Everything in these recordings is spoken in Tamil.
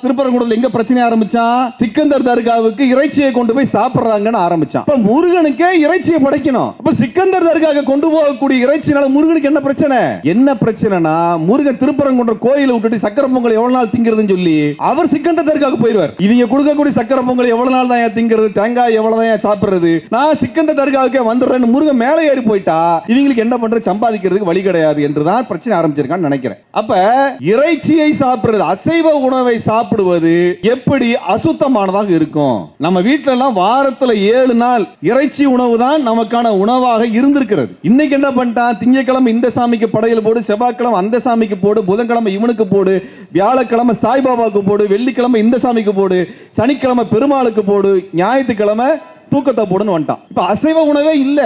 திருப்பரங்குன்றத்துல எங்க பிரச்சனை ஆரம்பிச்சான்? சிக்கந்தர் தர்காவுக்கு இறைச்சியை கொண்டு போய் சாப்பிடுறாங்கன்னு ஆரம்பிச்சான். அப்ப முருகனுக்கே இறைச்சியை படைக்கணும். அப்ப சிக்கந்தர் தர்காவுக்கு கொண்டு போகக்கூடிய இறைச்சினால முருகனுக்கு என்ன பிரச்சனை? என்ன பிரச்சனைனா, முருகன் திருப்பரங்குன்றம் கோயிலை விட்டுட்டு சக்கரை பொங்கல் எவ்வளவு நாள் திங்கிறதுன்னு சொல்லி அவர் சிக்கந்தர் தர்காவுக்கு போயிடுவார். இவங்க கொடுக்கக்கூடிய சக்கரை பொங்கல் எவ்வளவு நாள் தான் திங்கிறது, தேங்காய் எவ்வளவு தான் சாப்பிடுறது, நான் சிக்கந்தர் தர்காவுக்கே வந்துடுறேன்னு முருகன் மேலே ஏறி போயிட்டா இவங்களுக்கு என்ன பண்றது, சம்பாதிக்கிறதுக்கு வழி கிடையாது என்றுதான் பிரச்சனை ஆரம்பிச்சிருக்கான்னு நினைக்கிறேன். அப்ப இறைச்சியை சாப்பிடுறது, அசைவ உணவை சாப்பிடுவது எப்படி அசுத்தமானதாக இருக்கும்? நம்ம வீட்டுல எல்லாம் வாரத்துல 7 நாள் இறைச்சி உணவு தான் நமக்கான உணவாக இருந்திருக்கிறது. இன்னைக்கு என்ன பண்ணிட்டான்? திங்கட்கிழமை இந்த சாமிக்கு படையல் போடு, செவ்வாய்க்கிழமை அந்த சாமிக்கு போடு, புதன்கிழமை இவனுக்கு போடு, வியாழக்கிழமை சாய்பாபாவுக்கு போடு, வெள்ளிக்கிழமை இந்த சாமிக்கு போடு, சனிக்கிழமை பெருமாளுக்கு போடு, ஞாயிற்றுக்கிழமை தூக்கத்தை போடுன்னு வந்துட்டான். இப்ப அசைவ உணவே இல்ல.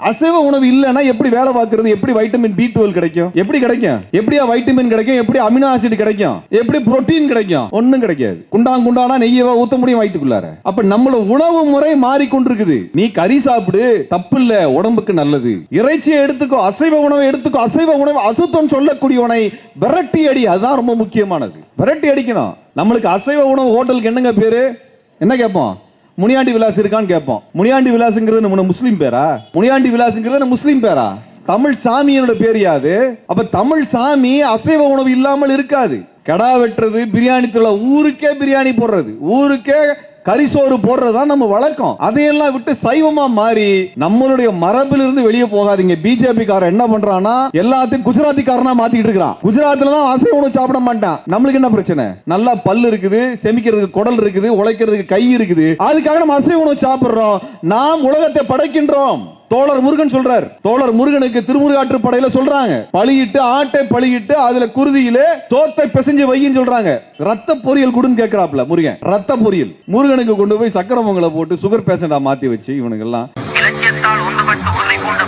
அசைவ உணவு இல்லைன்னா எப்படி வேலை பார்க்கிறது? எப்படி வைட்டமின் B12 கிடைக்கும்? எப்படி கிடைக்கும்? எப்படியா வைட்டமின் கிடைக்கும்? எப்படி அமினோ ஆசிட் கிடைக்கும்? எப்படி புரோட்டீன் கிடைக்கும்? ஒண்ணும் கிடைக்காது. குண்டானா நெய்யவா ஊத்த முடியும் வயிற்றுக்குள்ளார? அப்ப நம்மள உணவு முறை மாறிக்கொண்டிருக்குது. நீ கறி சாப்பிடு, தப்பு இல்ல, உடம்புக்கு நல்லது. இறைச்சியை எடுத்துக்கோ, அசைவ உணவை எடுத்துக்கோ. அசைவ உணவு அசுத்தம் சொல்லக்கூடியவனை விரட்டி அடி, அதுதான் ரொம்ப முக்கியமானது. விரட்டி அடிக்கணும். நம்மளுக்கு அசைவ உணவு ஹோட்டலுக்கு என்னங்க பேரு? என்ன கேட்போம்? முனியாண்டி விலாஸ் இருக்கான்னு கேட்போம். முனியாண்டி விலாஸ்ங்கிறது நம்ம முஸ்லீம் பேரா? முனியாண்டி விலாஸ்ங்கிறது முஸ்லீம் பேரா? தமிழ் சாமியோட பேர் யாது? அப்ப தமிழ் சாமி அசைவ உணவு இல்லாமல் இருக்காது. கடா வெட்டுறது, பிரியாணி தூள, ஊருக்கே பிரியாணி போடுறது, ஊருக்கே கரிசோறு போடுறதுதான் நம்ம வழக்கம். அதையெல்லாம் விட்டு சைவமா மாறி நம்மளுடைய மரபிலிருந்து வெளியே போகாதீங்க. பிஜேபி காரன் என்ன பண்றானா, எல்லாத்தையும் குஜராத்தி காரனா மாத்திட்டு இருக்கான். குஜராத்ல தான் அசைவ உணவு சாப்பிட மாட்டான். நம்மளுக்கு என்ன பிரச்சனை? நல்லா பல்லு இருக்குது, செமிக்கிறதுக்கு குடல் இருக்குது, உழைக்கிறதுக்கு கை இருக்குது, அதுக்காக நம்ம அசைவ உணவு சாப்பிடுறோம். நாம் உலகத்தை படைக்கின்றோம். தோழர் முருகன் சொல்றார். தோழர் முருகனுக்கு திருமுருகாற்று படையில சொல்றாங்க, பழியிட்டு ஆட்டை பழியிட்டு அதுல குருதியிலே தோத்தை பிசைஞ்சு வையின்னு சொல்றாங்க. ரத்த பொரியல் குடுன்னு கேட்கிறாப்ல முருகன். ரத்த பொரியல் முருகனுக்கு கொண்டு போய் சக்கரை பொங்கலை போட்டு சுகர் பேஷண்டா மாத்தி வச்சு இவனுக்கு எல்லாம் இலக்கியத்தால் ஒன்றுபட்டு உன்னை போன்ற